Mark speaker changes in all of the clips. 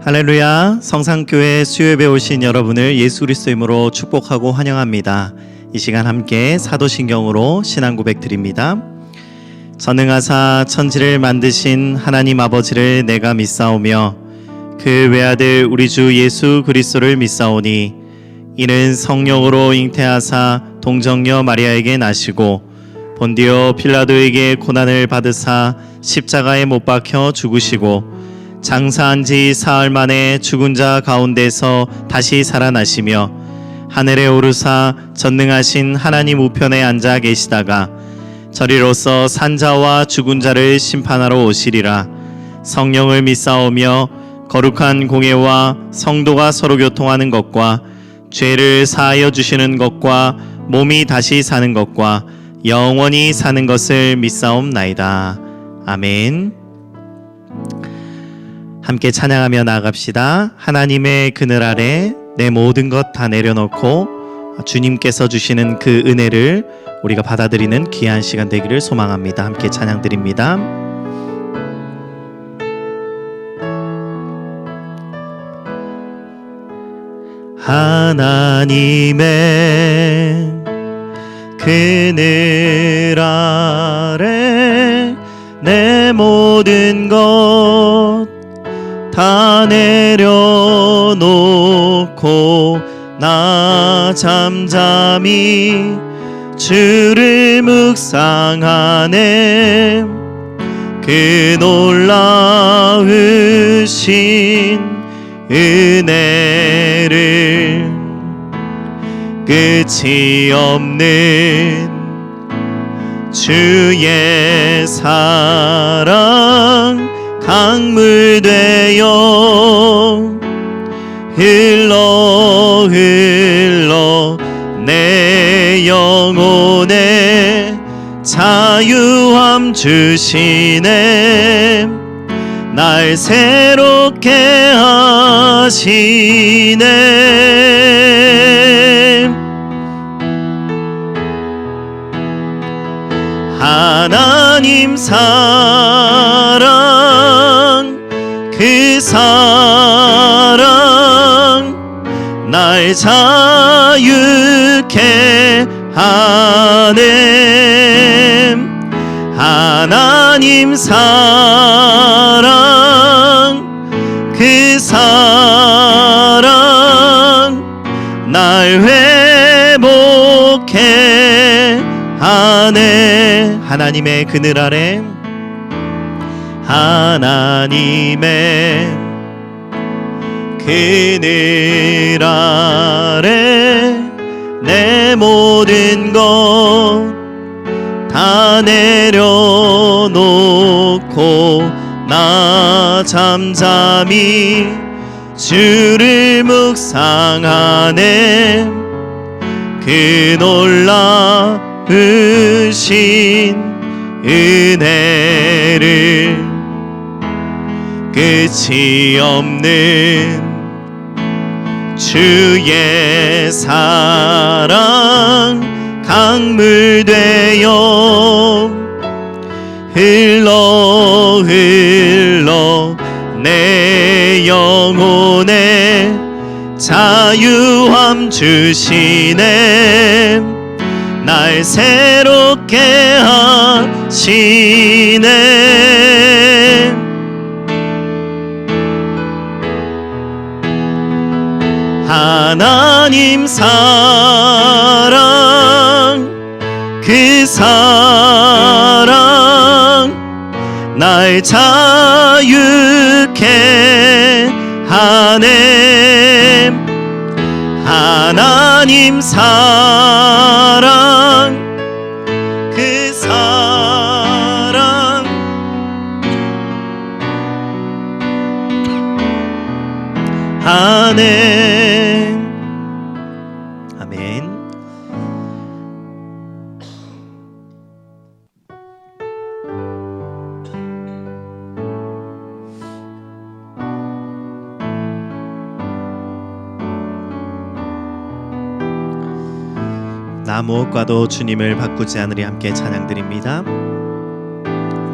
Speaker 1: 할렐루야. 성산교회 수요예배 오신 여러분을 예수 그리스도 이름으로 축복하고 환영합니다. 이 시간 함께 사도신경으로 신앙 고백 드립니다. 전능하사 천지를 만드신 하나님 아버지를 내가 믿사오며 그 외아들 우리 주 예수 그리스도를 믿사오니 이는 성령으로 잉태하사 동정녀 마리아에게 나시고 본디오 필라도에게 고난을 받으사 십자가에 못 박혀 죽으시고 장사한 지 사흘 만에 죽은 자 가운데서 다시 살아나시며 하늘에 오르사 전능하신 하나님 우편에 앉아 계시다가 저리로서 산자와 죽은 자를 심판하러 오시리라. 성령을 믿사오며 거룩한 공예와 성도가 서로 교통하는 것과 죄를 사하여 주시는 것과 몸이 다시 사는 것과 영원히 사는 것을 믿사옵나이다. 아멘. 함께 찬양하며 나아갑시다. 하나님의 그늘 아래 내 모든 것 다 내려놓고 주님께서 주시는 그 은혜를 우리가 받아들이는 귀한 시간 되기를 소망합니다. 함께 찬양 드립니다. 하나님의 그늘 아래 내 모든 것 다 내려놓고 나 잠잠히 주를 묵상하네. 그 놀라우신 은혜를 끝이 없는 주의 사랑 강물 되어 흘러 내 영혼에 자유함 주시네. 날 새롭게 하시네. 하나님 사랑 그 사랑 날 자유케 하네. 하나님 사랑 그 사랑 날 회복해 하네. 하나님의 그늘 아래 하나님의 그늘 아래 내 모든 것 다 내려놓고 나 잠잠히 주를 묵상하네. 그 놀라우신 은혜를 끝이 없는 주의 사랑 강물 되어 흘러 내 영혼에 자유함 주시네. 날 새롭게 하시네. 하나님 사랑 그 사랑 날 자유케 하네. 하나님 사랑 그 사랑 하네. 아멘. 나 무엇과도 주님을 바꾸지 않으리. 함께 찬양 드립니다.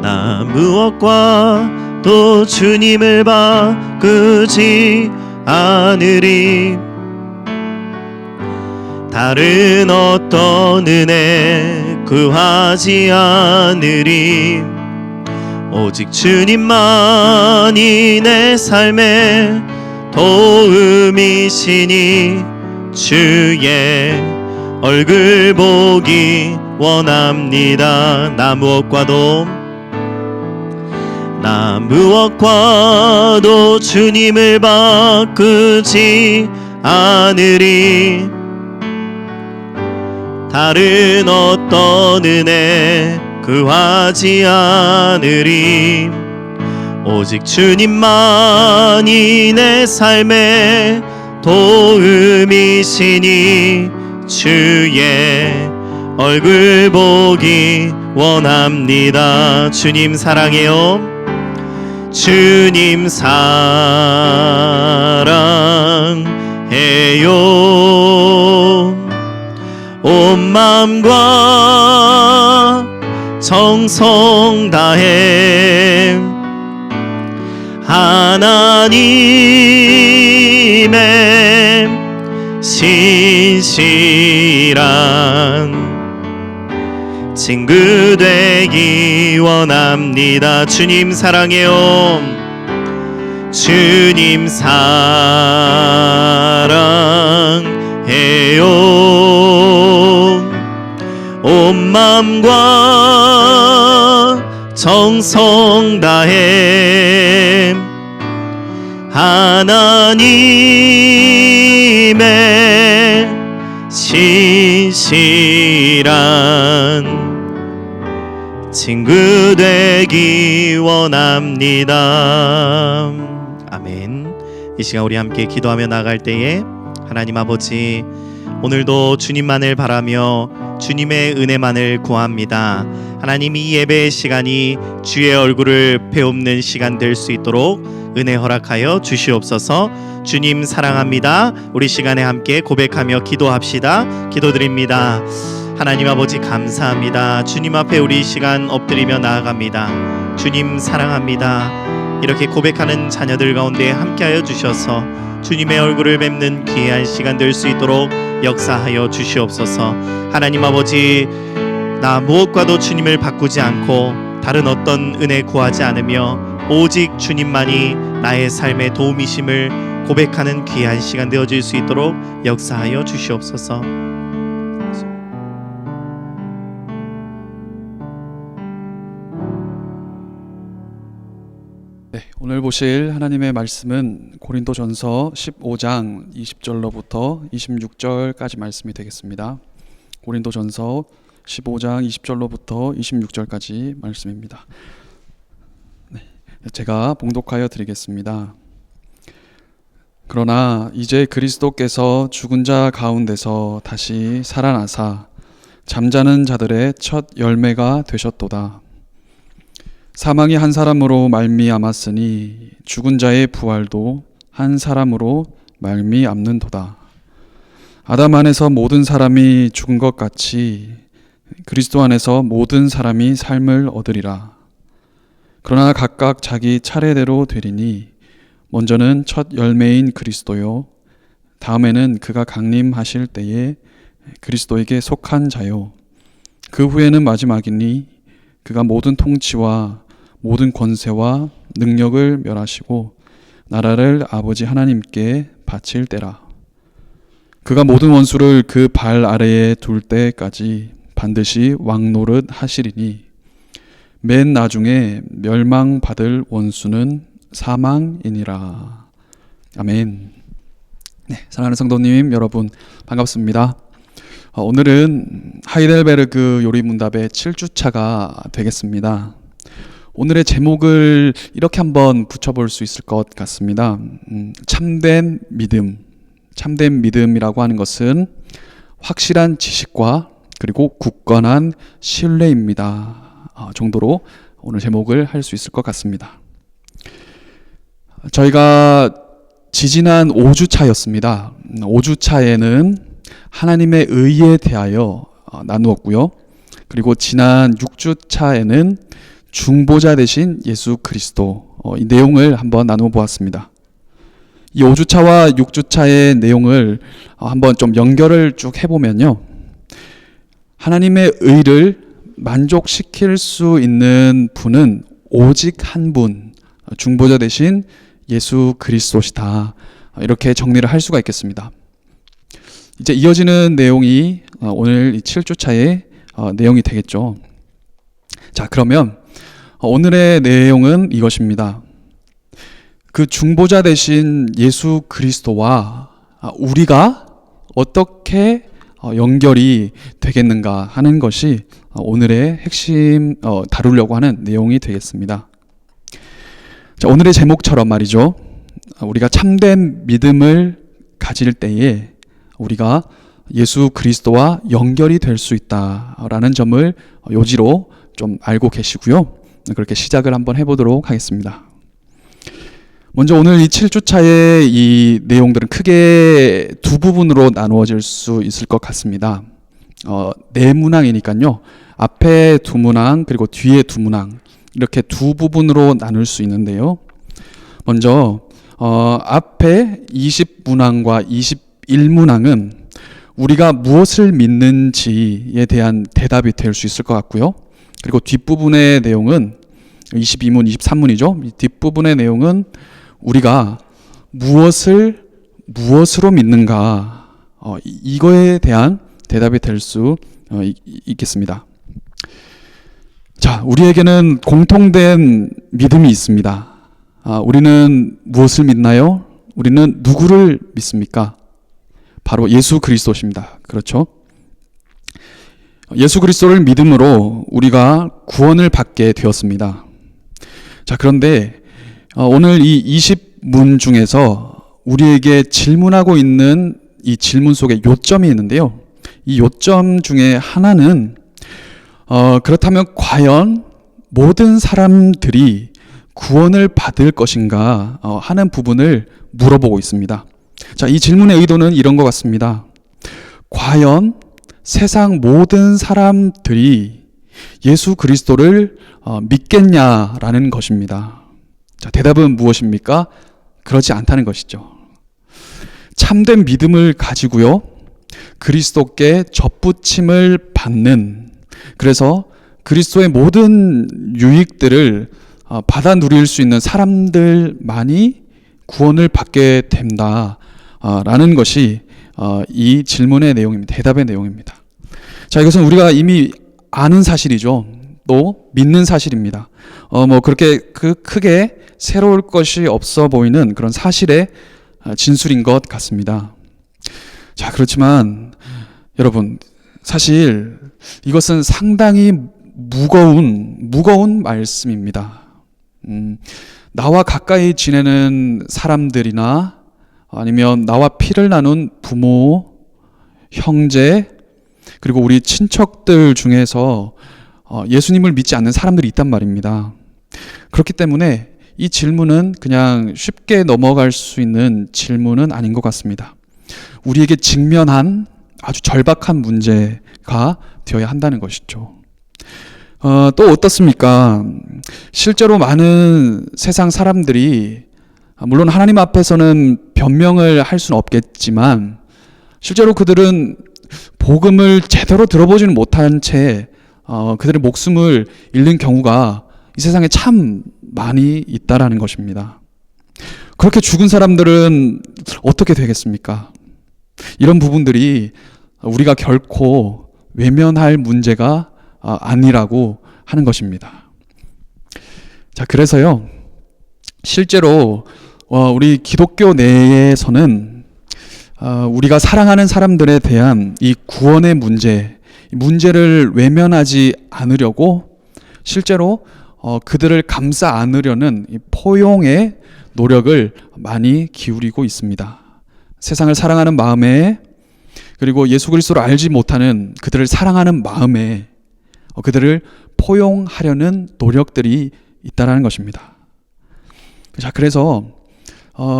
Speaker 1: 나 무엇과 또 주님을 바꾸지 않으리. 다른 어떤 은혜 구하지 않으리. 오직 주님만이 내 삶의 도움이시니 주의 얼굴 보기 원합니다. 나 무엇과도 주님을 바꾸지 않으리. 다른 어떤 은혜 구하지 않으리. 오직 주님만이 내 삶의 도움이시니 주의 얼굴 보기 원합니다. 주님 사랑해요. 주님 사랑해요. 온 마음과 정성 다해 하나님의 신실한 친구 되기 원합니다. 주님 사랑해요. 주님 사랑해요. 온 마음과 정성 다해 하나님의 신실한 친구 되기 원합니다. 아멘. 이 시간 우리 함께 기도하며 나갈 때에 하나님 아버지, 오늘도 주님만을 바라며 주님의 은혜만을 구합니다. 하나님, 이 예배의 시간이 주의 얼굴을 배움는 시간 될 수 있도록 은혜 허락하여 주시옵소서. 주님 사랑합니다. 우리 시간에 함께 고백하며 기도합시다. 기도드립니다. 하나님 아버지 감사합니다. 주님 앞에 우리 시간 엎드리며 나아갑니다. 주님 사랑합니다. 이렇게 고백하는 자녀들 가운데 함께하여 주셔서 주님의 얼굴을 뵙는 귀한 시간 될 수 있도록 역사하여 주시옵소서. 하나님 아버지, 나 무엇과도 주님을 바꾸지 않고 다른 어떤 은혜 구하지 않으며 오직 주님만이 나의 삶의 도움이심을 고백하는 귀한 시간 되어질 수 있도록 역사하여 주시옵소서.
Speaker 2: 네, 오늘 보실 하나님의 말씀은 고린도전서 15장 20절로부터 26절까지 말씀이 되겠습니다. 고린도전서 15장 20절로부터 26절까지 말씀입니다. 네, 제가 봉독하여 드리겠습니다. 그러나 이제 그리스도께서 죽은 자 가운데서 다시 살아나사 잠자는 자들의 첫 열매가 되셨도다. 사망이 한 사람으로 말미암았으니 죽은 자의 부활도 한 사람으로 말미암는도다. 아담 안에서 모든 사람이 죽은 것 같이 그리스도 안에서 모든 사람이 삶을 얻으리라. 그러나 각각 자기 차례대로 되리니 먼저는 첫 열매인 그리스도요, 다음에는 그가 강림하실 때에 그리스도에게 속한 자요, 그 후에는 마지막이니 그가 모든 통치와 모든 권세와 능력을 멸하시고 나라를 아버지 하나님께 바칠 때라. 그가 모든 원수를 그 발 아래에 둘 때까지 반드시 왕노릇 하시리니 맨 나중에 멸망받을 원수는 사망이니라. 아멘. 네, 사랑하는 성도님 여러분 반갑습니다. 오늘은 하이델베르그 요리문답의 7주차가 되겠습니다. 오늘의 제목을 이렇게 한번 붙여볼 수 있을 것 같습니다. 참된 믿음. 참된 믿음이라고 하는 것은 확실한 지식과 그리고 굳건한 신뢰입니다. 정도로 오늘 제목을 할 수 있을 것 같습니다. 저희가 지지난 5주차였습니다. 5주차에는 하나님의 의에 대하여 나누었고요. 그리고 지난 6주차에는 중보자 되신 예수 그리스도, 이 내용을 한번 나누어 보았습니다. 이 5주차와 6주차의 내용을 한번 좀 연결을 쭉 해보면요. 하나님의 의를 만족시킬 수 있는 분은 오직 한 분, 중보자 되신 예수 그리스도시다. 이렇게 정리를 할 수가 있겠습니다. 이제 이어지는 내용이 오늘 이 7주차의 내용이 되겠죠. 자, 그러면 오늘의 내용은 이것입니다. 그 중보자 되신 예수 그리스도와 우리가 어떻게 연결이 되겠는가 하는 것이 오늘의 핵심 다루려고 하는 내용이 되겠습니다. 자, 오늘의 제목처럼 말이죠. 우리가 참된 믿음을 가질 때에 우리가 예수 그리스도와 연결이 될 수 있다라는 점을 요지로 좀 알고 계시고요. 그렇게 시작을 한번 해보도록 하겠습니다. 먼저 오늘 이 7주차의 이 내용들은 크게 두 부분으로 나누어질 수 있을 것 같습니다. 네 문항이니까요. 앞에 두 문항 그리고 뒤에 두 문항 이렇게 두 부분으로 나눌 수 있는데요. 먼저 앞에 20문항과 21문항은 우리가 무엇을 믿는지에 대한 대답이 될 수 있을 것 같고요. 그리고 뒷부분의 내용은 22문, 23문이죠. 뒷부분의 내용은 우리가 무엇으로 믿는가 이거에 대한 대답이 될 수 있겠습니다. 자, 우리에게는 공통된 믿음이 있습니다. 우리는 무엇을 믿나요? 우리는 누구를 믿습니까? 바로 예수 그리스도십니다. 그렇죠? 예수 그리스도를 믿음으로 우리가 구원을 받게 되었습니다. 자, 그런데 오늘 이 20문 중에서 우리에게 질문하고 있는 이 질문 속에 요점이 있는데요. 이 요점 중에 하나는 그렇다면 과연 모든 사람들이 구원을 받을 것인가 하는 부분을 물어보고 있습니다. 자, 이 질문의 의도는 이런 것 같습니다. 과연 세상 모든 사람들이 예수 그리스도를 믿겠냐라는 것입니다. 자, 대답은 무엇입니까? 그렇지 않다는 것이죠. 참된 믿음을 가지고요, 그리스도께 접붙임을 받는, 그래서 그리스도의 모든 유익들을 받아 누릴 수 있는 사람들만이 구원을 받게 된다라는 것이 이 질문의 내용입니다. 대답의 내용입니다. 자, 이것은 우리가 이미 아는 사실이죠. 또 믿는 사실입니다. 그렇게 크게 새로울 것이 없어 보이는 그런 사실의 진술인 것 같습니다. 자, 그렇지만 여러분, 사실 이것은 상당히 무거운 말씀입니다. 나와 가까이 지내는 사람들이나 아니면 나와 피를 나눈 부모, 형제, 그리고 우리 친척들 중에서 예수님을 믿지 않는 사람들이 있단 말입니다. 그렇기 때문에 이 질문은 그냥 쉽게 넘어갈 수 있는 질문은 아닌 것 같습니다. 우리에게 직면한 아주 절박한 문제가 되어야 한다는 것이죠. 또 어떻습니까? 실제로 많은 세상 사람들이 물론 하나님 앞에서는 변명을 할 수는 없겠지만 실제로 그들은 복음을 제대로 들어보지는 못한 채 그들의 목숨을 잃는 경우가 이 세상에 참 많이 있다라는 것입니다. 그렇게 죽은 사람들은 어떻게 되겠습니까? 이런 부분들이 우리가 결코 외면할 문제가 아니라고 하는 것입니다. 자, 그래서요, 실제로 우리 기독교 내에서는 우리가 사랑하는 사람들에 대한 이 구원의 문제를 외면하지 않으려고 실제로 그들을 감싸 안으려는 이 포용의 노력을 많이 기울이고 있습니다. 세상을 사랑하는 마음에, 그리고 예수 그리스도를 알지 못하는 그들을 사랑하는 마음에 그들을 포용하려는 노력들이 있다는 것입니다. 자, 그래서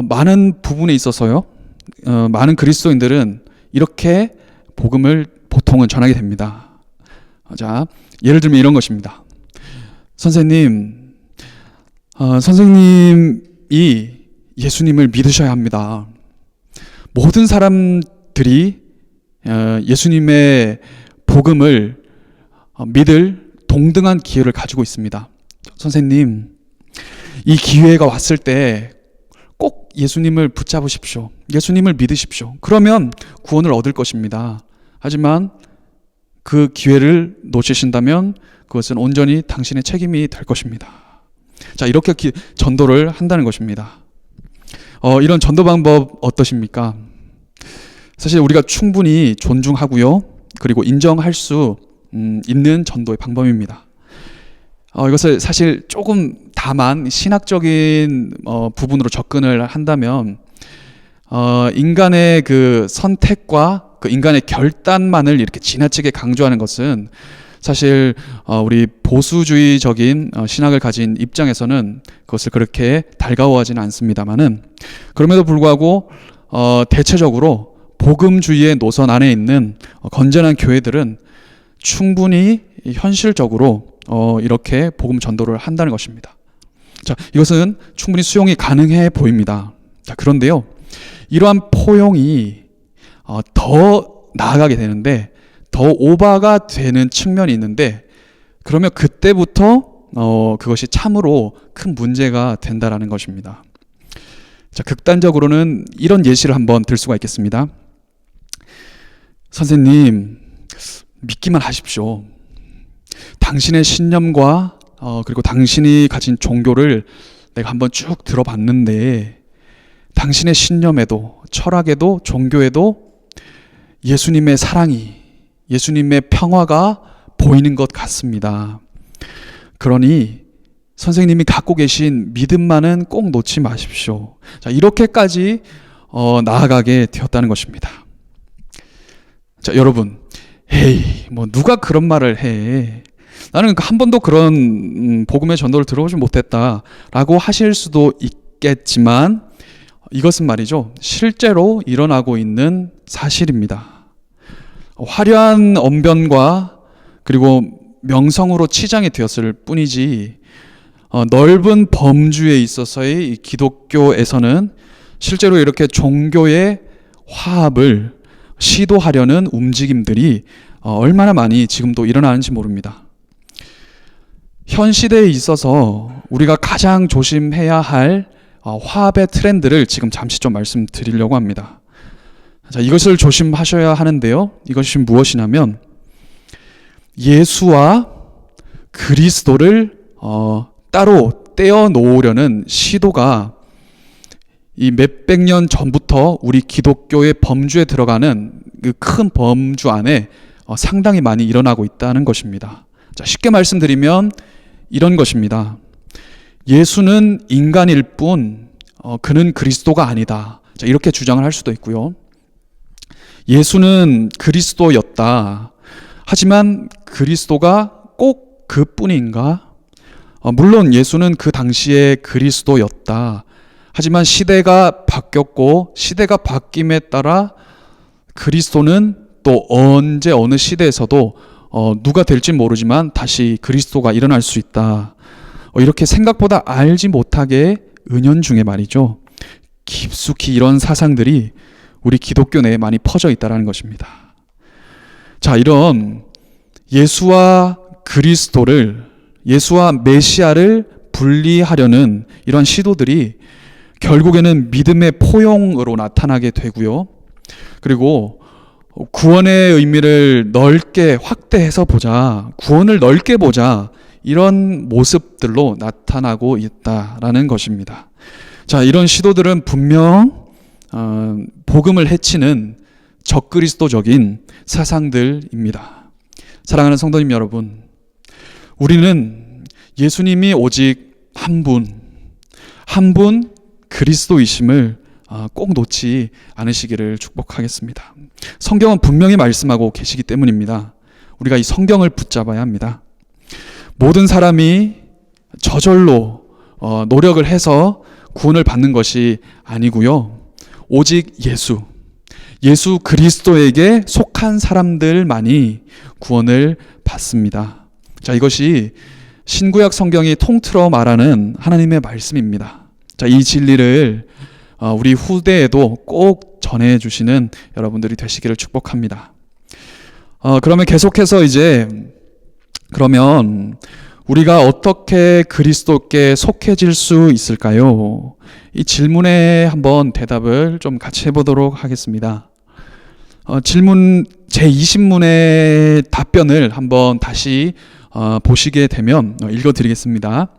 Speaker 2: 많은 부분에 있어서요, 많은 그리스도인들은 이렇게 복음을 보통은 전하게 됩니다. 자, 예를 들면 이런 것입니다. 선생님, 선생님이 예수님을 믿으셔야 합니다. 모든 사람들이 예수님의 복음을 믿을 동등한 기회를 가지고 있습니다. 선생님, 이 기회가 왔을 때 꼭 예수님을 붙잡으십시오. 예수님을 믿으십시오. 그러면 구원을 얻을 것입니다. 하지만 그 기회를 놓치신다면 그것은 온전히 당신의 책임이 될 것입니다. 자, 이렇게 전도를 한다는 것입니다. 이런 전도 방법 어떠십니까? 사실 우리가 충분히 존중하고요, 그리고 인정할 수 있는 전도의 방법입니다. 이것을 사실 조금 다만 신학적인 부분으로 접근을 한다면 인간의 그 선택과 그 인간의 결단만을 이렇게 지나치게 강조하는 것은 사실 우리 보수주의적인 신학을 가진 입장에서는 그것을 그렇게 달가워하지는 않습니다만은, 그럼에도 불구하고 대체적으로 복음주의의 노선 안에 있는 건전한 교회들은 충분히 현실적으로 이렇게 복음 전도를 한다는 것입니다. 자, 이것은 충분히 수용이 가능해 보입니다. 자, 그런데요, 이러한 포용이 더 나아가게 되는데, 더 오바가 되는 측면이 있는데, 그러면 그때부터 그것이 참으로 큰 문제가 된다라는 것입니다. 자, 극단적으로는 이런 예시를 한번 들 수가 있겠습니다. 선생님, 믿기만 하십시오. 당신의 신념과 그리고 당신이 가진 종교를 내가 한번 쭉 들어봤는데, 당신의 신념에도 철학에도 종교에도 예수님의 사랑이, 예수님의 평화가 보이는 것 같습니다. 그러니 선생님이 갖고 계신 믿음만은 꼭 놓지 마십시오. 자, 이렇게까지 나아가게 되었다는 것입니다. 자, 여러분, 에이, 뭐 누가 그런 말을 해? 나는 한 번도 그런 복음의 전도를 들어보지 못했다라고 하실 수도 있겠지만, 이것은 말이죠, 실제로 일어나고 있는 사실입니다. 화려한 언변과 그리고 명성으로 치장이 되었을 뿐이지, 넓은 범주에 있어서의 기독교에서는 실제로 이렇게 종교의 화합을 시도하려는 움직임들이 얼마나 많이 지금도 일어나는지 모릅니다. 현 시대에 있어서 우리가 가장 조심해야 할 화합의 트렌드를 지금 잠시 좀 말씀드리려고 합니다. 자, 이것을 조심하셔야 하는데요, 이것이 무엇이냐면 예수와 그리스도를 따로 떼어 놓으려는 시도가 이 몇백 년 전부터 우리 기독교의 범주에 들어가는 그 큰 범주 안에 상당히 많이 일어나고 있다는 것입니다. 자, 쉽게 말씀드리면 이런 것입니다. 예수는 인간일 뿐 그는 그리스도가 아니다. 자, 이렇게 주장을 할 수도 있고요. 예수는 그리스도였다. 하지만 그리스도가 꼭 그뿐인가? 물론 예수는 그 당시에 그리스도였다. 하지만 시대가 바뀌었고 시대가 바뀜에 따라 그리스도는 또 언제 어느 시대에서도 누가 될지 모르지만 다시 그리스도가 일어날 수 있다. 이렇게 생각보다 알지 못하게 은연중에 말이죠, 깊숙이 이런 사상들이 우리 기독교 내에 많이 퍼져 있다는 것입니다. 자, 이런 예수와 그리스도를, 예수와 메시아를 분리하려는 이런 시도들이 결국에는 믿음의 포용으로 나타나게 되고요. 그리고 구원의 의미를 넓게 확대해서 보자, 구원을 넓게 보자, 이런 모습들로 나타나고 있다라는 것입니다. 자, 이런 시도들은 분명 복음을 해치는 적그리스도적인 사상들입니다. 사랑하는 성도님 여러분, 우리는 예수님이 오직 한 분 그리스도이심을 꼭 놓지 않으시기를 축복하겠습니다. 성경은 분명히 말씀하고 계시기 때문입니다. 우리가 이 성경을 붙잡아야 합니다. 모든 사람이 저절로 노력을 해서 구원을 받는 것이 아니고요, 오직 예수 그리스도에게 속한 사람들만이 구원을 받습니다. 자, 이것이 신구약 성경이 통틀어 말하는 하나님의 말씀입니다. 자, 이 진리를 우리 후대에도 꼭 전해주시는 여러분들이 되시기를 축복합니다. 그러면 계속해서 이제 그러면 우리가 어떻게 그리스도께 속해질 수 있을까요? 이 질문에 한번 대답을 좀 같이 해보도록 하겠습니다. 질문 제20문의 답변을 한번 다시 보시게 되면 읽어드리겠습니다.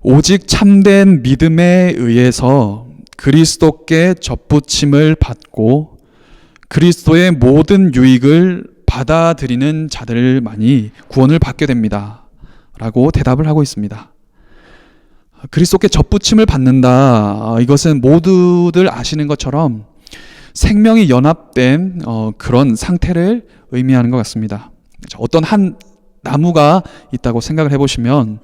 Speaker 2: 오직 참된 믿음에 의해서 그리스도께 접붙임을 받고 그리스도의 모든 유익을 받아들이는 자들만이 구원을 받게 됩니다. 라고 대답을 하고 있습니다. 그리스도께 접붙임을 받는다. 이것은 모두들 아시는 것처럼 생명이 연합된 그런 상태를 의미하는 것 같습니다. 어떤 한 나무가 있다고 생각을 해보시면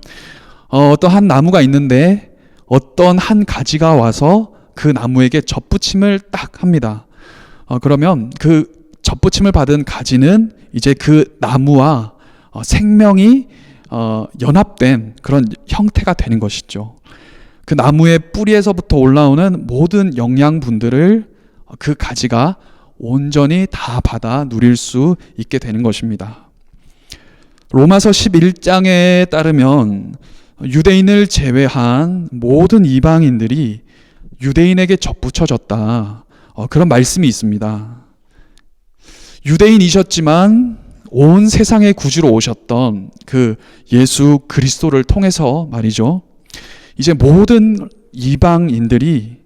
Speaker 2: 어떤 한 나무가 있는데 어떤 한 가지가 와서 그 나무에게 접붙임을 딱 합니다. 그러면 그 접붙임을 받은 가지는 이제 그 나무와 생명이 연합된 그런 형태가 되는 것이죠. 그 나무의 뿌리에서부터 올라오는 모든 영양분들을 그 가지가 온전히 다 받아 누릴 수 있게 되는 것입니다. 로마서 11장에 따르면 유대인을 제외한 모든 이방인들이 유대인에게 접붙여졌다. 그런 말씀이 있습니다. 유대인이셨지만 온 세상의 구주로 오셨던 그 예수 그리스도를 통해서 말이죠. 이제 모든 이방인들이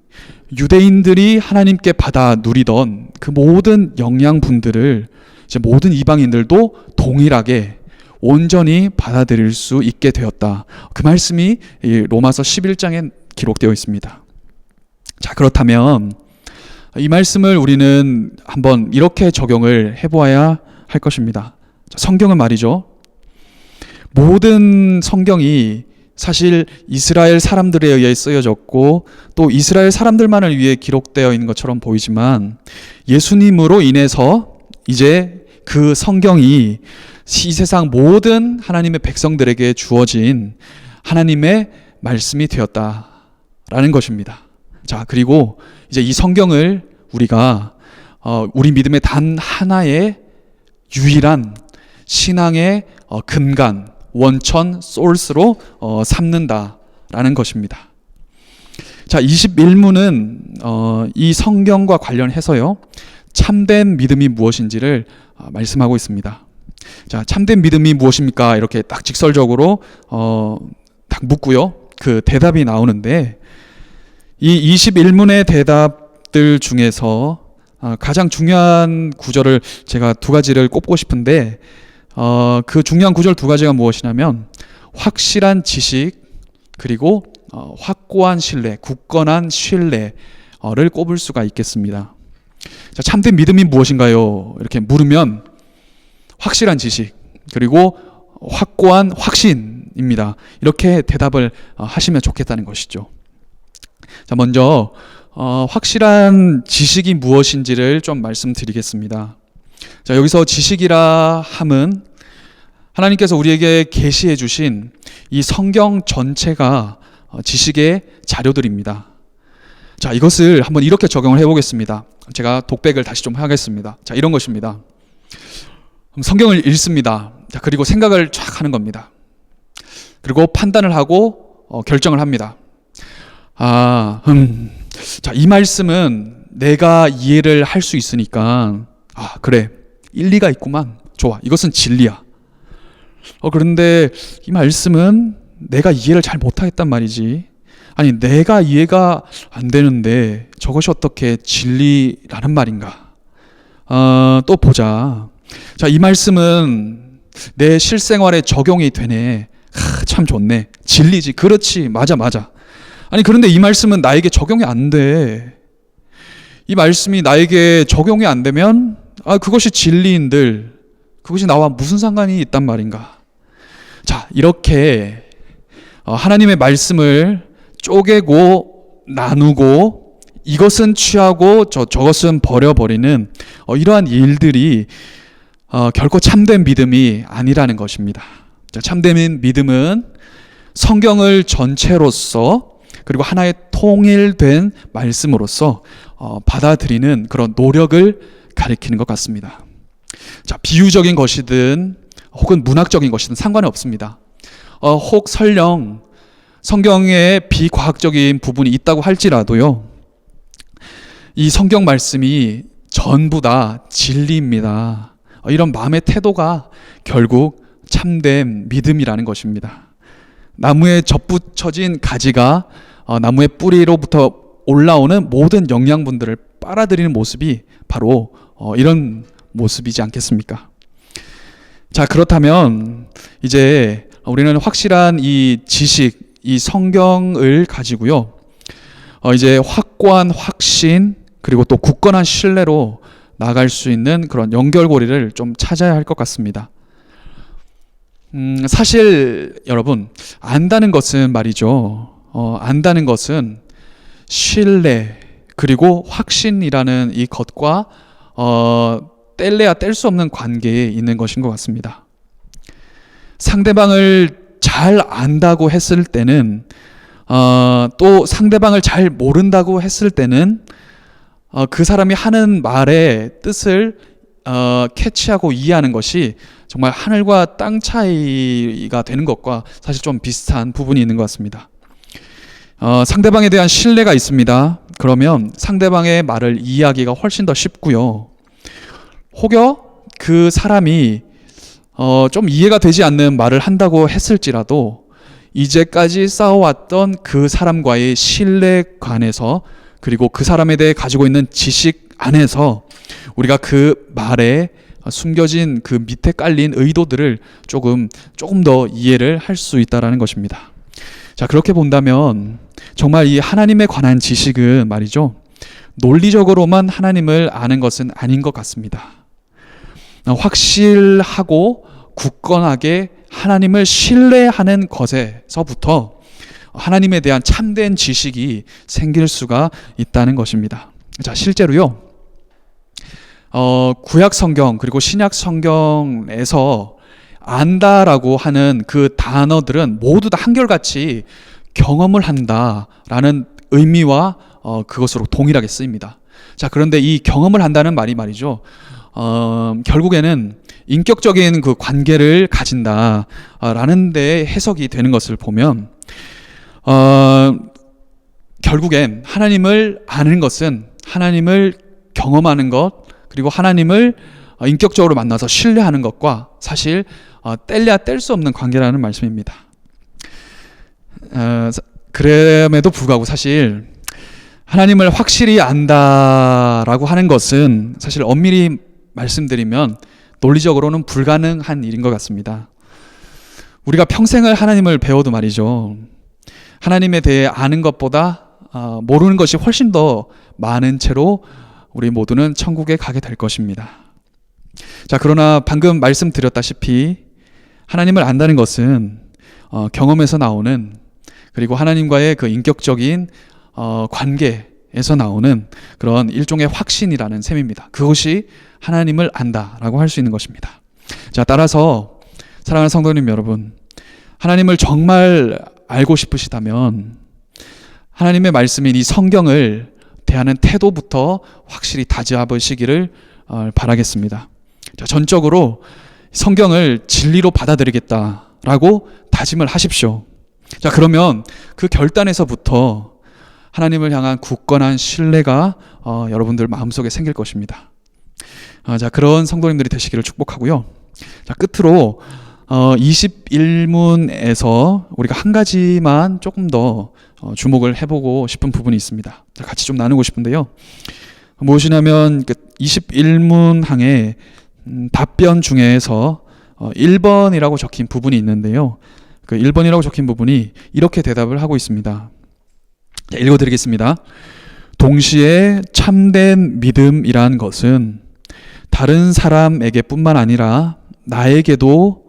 Speaker 2: 유대인들이 하나님께 받아 누리던 그 모든 영양분들을 이제 모든 이방인들도 동일하게 온전히 받아들일 수 있게 되었다. 그 말씀이 로마서 11장에 기록되어 있습니다. 자, 그렇다면 이 말씀을 우리는 한번 이렇게 적용을 해보아야 할 것입니다. 성경은 말이죠. 모든 성경이 사실 이스라엘 사람들에 의해 쓰여졌고 또 이스라엘 사람들만을 위해 기록되어 있는 것처럼 보이지만 예수님으로 인해서 이제 그 성경이 이 세상 모든 하나님의 백성들에게 주어진 하나님의 말씀이 되었다라는 것입니다. 자, 그리고 이제 이 성경을 우리가 우리 믿음의 단 하나의 유일한 신앙의 근간, 원천, 소스로 삼는다라는 것입니다. 자, 21문은 이 성경과 관련해서요, 참된 믿음이 무엇인지를 말씀하고 있습니다. 자, 참된 믿음이 무엇입니까? 이렇게 딱 직설적으로 딱 묻고요. 그 대답이 나오는데 이 21문의 대답들 중에서 가장 중요한 구절을 제가 두 가지를 꼽고 싶은데 그 중요한 구절 두 가지가 무엇이냐면 확실한 지식 그리고 확고한 신뢰, 굳건한 신뢰를 꼽을 수가 있겠습니다. 자, 참된 믿음이 무엇인가요? 이렇게 물으면 확실한 지식 그리고 확고한 확신입니다. 이렇게 대답을 하시면 좋겠다는 것이죠. 자, 먼저 확실한 지식이 무엇인지를 좀 말씀드리겠습니다. 자, 여기서 지식이라 함은 하나님께서 우리에게 계시해 주신 이 성경 전체가 지식의 자료들입니다. 자, 이것을 한번 이렇게 적용을 해보겠습니다. 제가 독백을 다시 좀 하겠습니다. 자, 이런 것입니다. 성경을 읽습니다. 자, 그리고 생각을 쫙 하는 겁니다. 그리고 판단을 하고 결정을 합니다. 자, 이 말씀은 내가 이해를 할 수 있으니까 그래, 일리가 있구만. 좋아, 이것은 진리야. 그런데 이 말씀은 내가 이해를 잘 못하겠단 말이지. 아니, 내가 이해가 안 되는데 저것이 어떻게 진리라는 말인가? 또 보자. 자, 이 말씀은 내 실생활에 적용이 되네. 참 좋네. 진리지. 그렇지. 맞아. 아니, 그런데 이 말씀은 나에게 적용이 안 돼. 이 말씀이 나에게 적용이 안 되면 그것이 진리인들 그것이 나와 무슨 상관이 있단 말인가? 자, 이렇게 하나님의 말씀을 쪼개고 나누고 이것은 취하고 저것은 버려버리는 이러한 일들이 결코 참된 믿음이 아니라는 것입니다. 자, 참된 믿음은 성경을 전체로서 그리고 하나의 통일된 말씀으로서 받아들이는 그런 노력을 가리키는 것 같습니다. 자, 비유적인 것이든 혹은 문학적인 것이든 상관이 없습니다. 혹 설령 성경에 비과학적인 부분이 있다고 할지라도요, 이 성경 말씀이 전부 다 진리입니다. 이런 마음의 태도가 결국 참된 믿음이라는 것입니다. 나무에 접붙여진 가지가 나무의 뿌리로부터 올라오는 모든 영양분들을 빨아들이는 모습이 바로 이런 모습이지 않겠습니까? 자, 그렇다면 이제 우리는 확실한 이 지식, 이 성경을 가지고요, 이제 확고한 확신 그리고 또 굳건한 신뢰로 나갈 수 있는 그런 연결고리를 좀 찾아야 할 것 같습니다. 사실 여러분, 안다는 것은 말이죠, 안다는 것은 신뢰 그리고 확신이라는 이 것과 뗄래야 뗄 수 없는 관계에 있는 것인 것 같습니다. 상대방을 잘 안다고 했을 때는 또 상대방을 잘 모른다고 했을 때는 그 사람이 하는 말의 뜻을 캐치하고 이해하는 것이 정말 하늘과 땅 차이가 되는 것과 사실 좀 비슷한 부분이 있는 것 같습니다. 상대방에 대한 신뢰가 있습니다. 그러면 상대방의 말을 이해하기가 훨씬 더 쉽고요. 혹여 그 사람이 좀 이해가 되지 않는 말을 한다고 했을지라도 이제까지 쌓아왔던 그 사람과의 신뢰관에서 그리고 그 사람에 대해 가지고 있는 지식 안에서 우리가 그 말에 숨겨진 그 밑에 깔린 의도들을 조금 더 이해를 할 수 있다는 것입니다. 자, 그렇게 본다면 정말 이 하나님에 관한 지식은 말이죠, 논리적으로만 하나님을 아는 것은 아닌 것 같습니다. 확실하고 굳건하게 하나님을 신뢰하는 것에서부터 하나님에 대한 참된 지식이 생길 수가 있다는 것입니다. 자, 실제로요, 구약 성경 그리고 신약 성경에서 안다라고 하는 그 단어들은 모두 다 한결같이 경험을 한다라는 의미와 그것으로 동일하게 쓰입니다. 자, 그런데 이 경험을 한다는 말이 말이죠, 결국에는 인격적인 그 관계를 가진다라는 데 해석이 되는 것을 보면 결국엔 하나님을 아는 것은 하나님을 경험하는 것 그리고 하나님을 인격적으로 만나서 신뢰하는 것과 사실 뗄래야 뗄 수 없는 관계라는 말씀입니다. 그럼에도 불구하고 사실 하나님을 확실히 안다라고 하는 것은 사실 엄밀히 말씀드리면 논리적으로는 불가능한 일인 것 같습니다. 우리가 평생을 하나님을 배워도 말이죠, 하나님에 대해 아는 것보다 모르는 것이 훨씬 더 많은 채로 우리 모두는 천국에 가게 될 것입니다. 자, 그러나 방금 말씀드렸다시피 하나님을 안다는 것은 경험에서 나오는 그리고 하나님과의 그 인격적인 관계에서 나오는 그런 일종의 확신이라는 셈입니다. 그것이 하나님을 안다라고 할 수 있는 것입니다. 자, 따라서 사랑하는 성도님 여러분, 하나님을 정말 알고 싶으시다면 하나님의 말씀인 이 성경을 대하는 태도부터 확실히 다잡으시기를 바라겠습니다. 자, 전적으로 성경을 진리로 받아들이겠다라고 다짐을 하십시오. 자, 그러면 그 결단에서부터 하나님을 향한 굳건한 신뢰가 여러분들 마음속에 생길 것입니다. 자, 그런 성도님들이 되시기를 축복하고요. 자, 끝으로 21문에서 우리가 한 가지만 조금 더 주목을 해보고 싶은 부분이 있습니다. 자, 같이 좀 나누고 싶은데요. 무엇이냐면 21문항의 답변 중에서 1번이라고 적힌 부분이 있는데요. 그 1번이라고 적힌 부분이 이렇게 대답을 하고 있습니다. 자, 읽어드리겠습니다. 동시에 참된 믿음이란 것은 다른 사람에게 뿐만 아니라 나에게도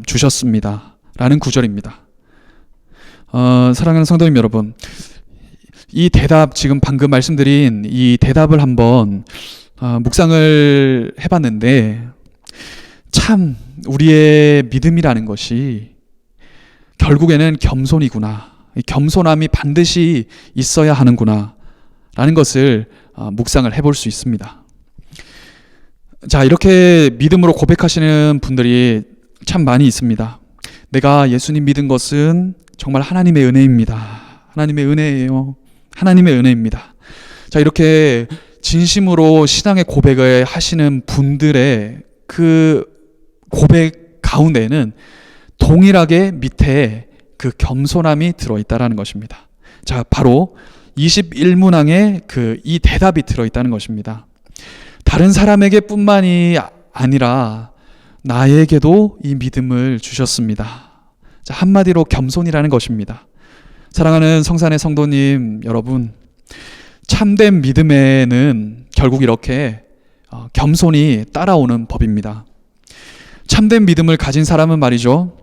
Speaker 2: 주셨습니다 라는 구절입니다. 사랑하는 성도님 여러분, 이 대답, 지금 방금 말씀드린 이 대답을 한번 묵상을 해봤는데, 참 우리의 믿음이라는 것이 결국에는 겸손이구나, 겸손함이 반드시 있어야 하는구나 라는 것을 묵상을 해볼 수 있습니다. 자, 이렇게 믿음으로 고백하시는 분들이 참 많이 있습니다. 내가 예수님 믿은 것은 정말 하나님의 은혜입니다. 하나님의 은혜예요. 하나님의 은혜입니다. 자, 이렇게 진심으로 신앙의 고백을 하시는 분들의 그 고백 가운데에는 동일하게 밑에 그 겸손함이 들어있다라는 것입니다. 자, 바로 21문항에 이 대답이 들어있다는 것입니다. 다른 사람에게 뿐만이 아니라 나에게도 이 믿음을 주셨습니다. 자, 한마디로 겸손이라는 것입니다. 사랑하는 성산의 성도님 여러분, 참된 믿음에는 결국 이렇게 겸손이 따라오는 법입니다. 참된 믿음을 가진 사람은 말이죠,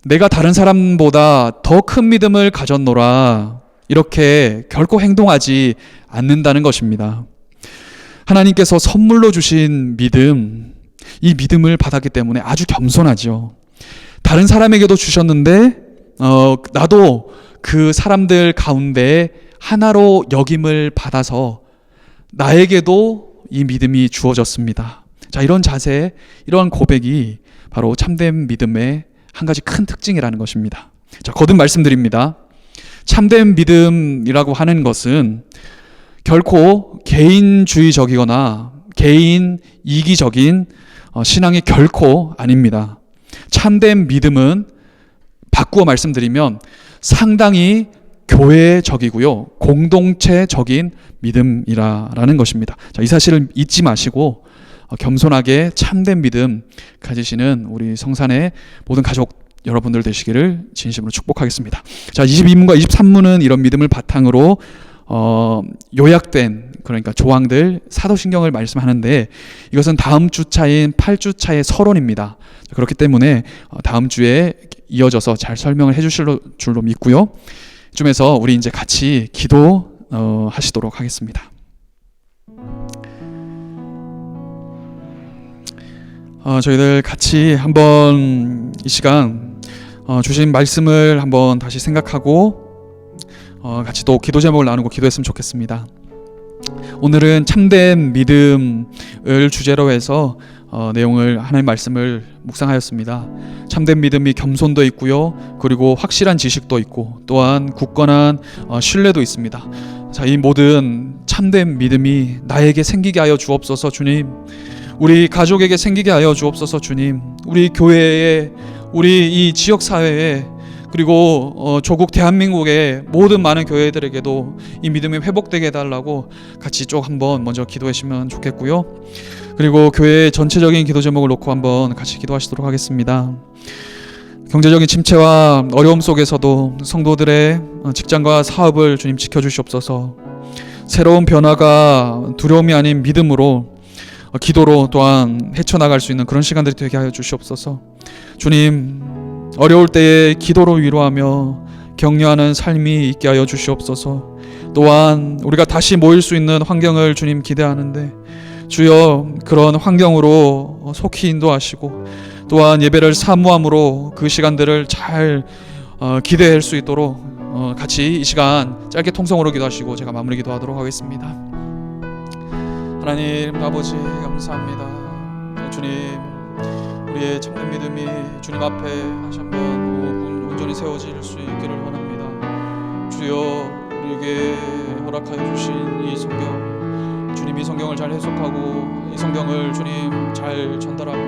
Speaker 2: 내가 다른 사람보다 더 큰 믿음을 가졌노라 이렇게 결코 행동하지 않는다는 것입니다. 하나님께서 선물로 주신 믿음, 이 믿음을 받았기 때문에 아주 겸손하죠. 다른 사람에게도 주셨는데 나도 그 사람들 가운데 하나로 여김을 받아서 나에게도 이 믿음이 주어졌습니다. 자, 이런 자세, 이러한 고백이 바로 참된 믿음의 한 가지 큰 특징이라는 것입니다. 자, 거듭 말씀드립니다. 참된 믿음이라고 하는 것은 결코 개인주의적이거나 개인 이기적인 신앙이 결코 아닙니다. 참된 믿음은 바꾸어 말씀드리면 상당히 교회적이고요, 공동체적인 믿음이라는 것입니다. 자, 이 사실을 잊지 마시고 겸손하게 참된 믿음 가지시는 우리 성산의 모든 가족 여러분들 되시기를 진심으로 축복하겠습니다. 자, 22문과 23문은 이런 믿음을 바탕으로 요약된, 그러니까 조항들, 사도신경을 말씀하는데 이것은 다음 주차인 8주차의 서론입니다. 그렇기 때문에 다음 주에 이어져서 잘 설명을 해주실 줄로 믿고요. 이쯤에서 우리 이제 같이 기도 하시도록 하겠습니다. 저희들 같이 한번 이 시간 주신 말씀을 한번 다시 생각하고 같이 또 기도 제목을 나누고 기도했으면 좋겠습니다. 오늘은 참된 믿음을 주제로 해서 내용을, 하나님의 말씀을 묵상하였습니다. 참된 믿음이 겸손도 있고요, 그리고 확실한 지식도 있고 또한 굳건한 신뢰도 있습니다. 자, 이 모든 참된 믿음이 나에게 생기게 하여 주옵소서 주님. 우리 가족에게 생기게 하여 주옵소서 주님. 우리 교회에, 우리 이 지역사회에, 그리고 조국 대한민국의 모든 많은 교회들에게도 이 믿음이 회복되게 해달라고 같이 쭉 한번 먼저 기도하시면 좋겠고요. 그리고 교회의 전체적인 기도 제목을 놓고 한번 같이 기도하시도록 하겠습니다. 경제적인 침체와 어려움 속에서도 성도들의 직장과 사업을 주님 지켜주시옵소서. 새로운 변화가 두려움이 아닌 믿음으로, 기도로 또한 헤쳐나갈 수 있는 그런 시간들이 되게 하여 주시옵소서. 주님, 어려울 때에 기도로 위로하며 격려하는 삶이 있게 하여 주시옵소서. 또한 우리가 다시 모일 수 있는 환경을 주님 기대하는데 주여, 그런 환경으로 속히 인도하시고 또한 예배를 사모함으로 그 시간들을 잘 기대할 수 있도록 같이 이 시간 짧게 통성으로 기도하시고 제가 마무리 기도하도록 하겠습니다. 하나님 아버지, 감사합니다. 주님, 우리의 참된 믿음이 주님 앞에 다시 한번 온전히 세워질 수 있기를 원합니다. 주여, 우리에게 허락하여 주신 이 성경, 주님 이 성경을 잘 해석하고 이 성경을 주님 잘 전달하고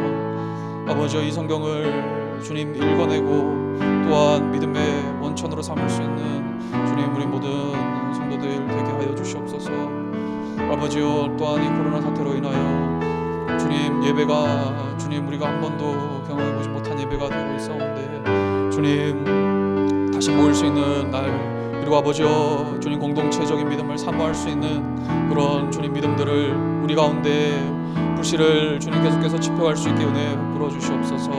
Speaker 2: 아버지, 이 성경을 주님 읽어내고 또한 믿음의 원천으로 삼을 수 있는 주님 우리 모든 성도들 되게 하여 주시옵소서. 아버지요, 또한 이 코로나 사태로 인하여 주님 예배가 주님 우리가 한 번도 경험해보지 못한 예배가 되고 있사온데 주님 다시 모일 수 있는 날, 그리고 아버지여 주님 공동체적인 믿음을 사모할 수 있는 그런 주님 믿음들을 우리 가운데 불씨를 주님 계속해서 집회할 수 있게 은혜 베풀어 주시옵소서.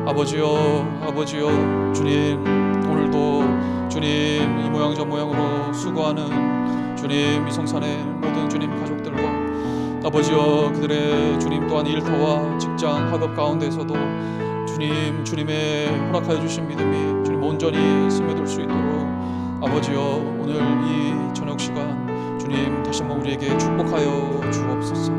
Speaker 2: 아버지여 주님, 오늘도 주님 이 모양 저 모양으로 수고하는 주님 이 성산의 모든 주님 가족들과 아버지여, 그들의 주님 또한 일터와 직장 학업 가운데서도 주님, 주님의 허락하여 주신 믿음이 주님 온전히 스며들 수 있도록 아버지여, 오늘 이 저녁 시간 주님 다시 한번 우리에게 축복하여 주옵소서.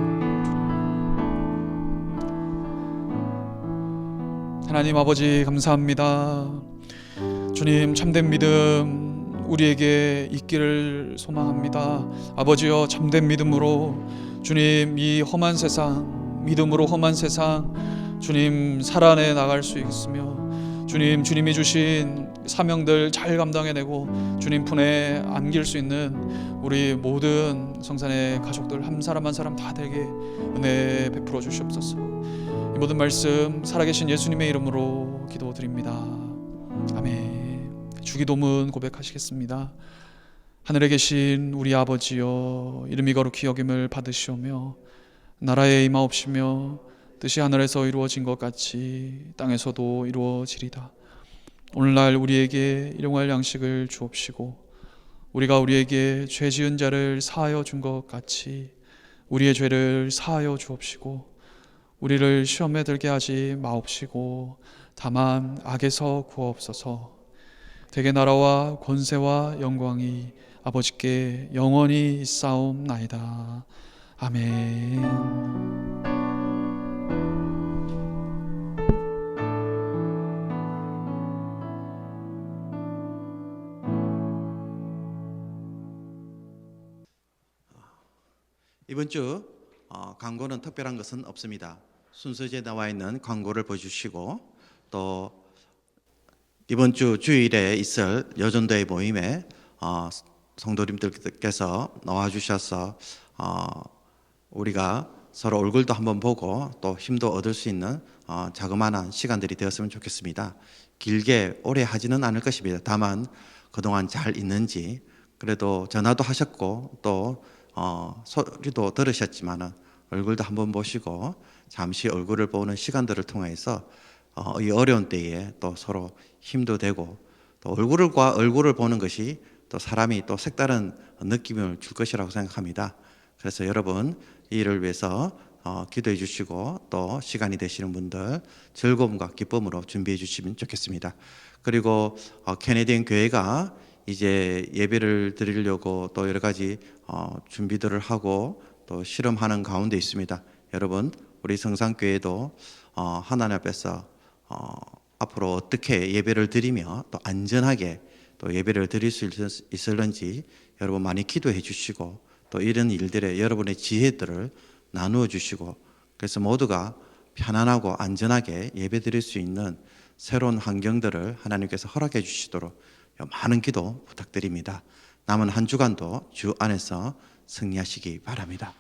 Speaker 2: 하나님 아버지 감사합니다. 주님, 참된 믿음 우리에게 있기를 소망합니다. 아버지여, 참된 믿음으로 주님 이 험한 세상, 믿음으로 험한 세상 주님 살아내 나갈 수 있으며 주님, 주님이 주신 사명들 잘 감당해내고 주님 품에 안길 수 있는 우리 모든 성산의 가족들 한 사람 한 사람 다 되게 은혜 베풀어 주시옵소서. 이 모든 말씀 살아계신 예수님의 이름으로 기도드립니다. 아멘. 주기도문 고백하시겠습니다. 하늘에 계신 우리 아버지여, 이름이 거룩히 여김을 받으시오며 나라에 임하옵시며 뜻이 하늘에서 이루어진 것 같이 땅에서도 이루어지리다. 오늘날 우리에게 일용할 양식을 주옵시고 우리가 우리에게 죄 지은 자를 사하여 준 것 같이 우리의 죄를 사하여 주옵시고 우리를 시험에 들게 하지 마옵시고 다만 악에서 구하옵소서. 대개 나라와 권세와 영광이 아버지께 영원히 있사옵나이다. 아멘.
Speaker 1: 이번 주 광고는 특별한 것은 없습니다. 순서지에 나와 있는 광고를 보여주시고 또 이번 주 주일에 있을 여전도의 모임에 성도님들께서 나와주셔서 우리가 서로 얼굴도 한번 보고 또 힘도 얻을 수 있는 자그마한 시간들이 되었으면 좋겠습니다. 길게 오래 하지는 않을 것입니다. 다만 그동안 잘 있는지 그래도 전화도 하셨고 또 소리도 들으셨지만은 얼굴도 한번 보시고 잠시 얼굴을 보는 시간들을 통해서 이 어려운 때에 또 서로 힘도 되고 또 얼굴과 얼굴을 보는 것이 또 사람이 또 색다른 느낌을 줄 것이라고 생각합니다. 그래서 여러분 이 일을 위해서 기도해 주시고 또 시간이 되시는 분들 즐거움과 기쁨으로 준비해 주시면 좋겠습니다. 그리고 캐네디언 교회가 이제 예배를 드리려고 또 여러 가지 준비들을 하고 또 실험하는 가운데 있습니다. 여러분 우리 성산교회도 하나님 앞에서 앞으로 어떻게 예배를 드리며 또 안전하게 또 예배를 드릴 수 있을는지 여러분 많이 기도해 주시고 또 이런 일들에 여러분의 지혜들을 나누어 주시고 그래서 모두가 편안하고 안전하게 예배 드릴 수 있는 새로운 환경들을 하나님께서 허락해 주시도록 많은 기도 부탁드립니다. 남은 한 주간도 주 안에서 승리하시기 바랍니다.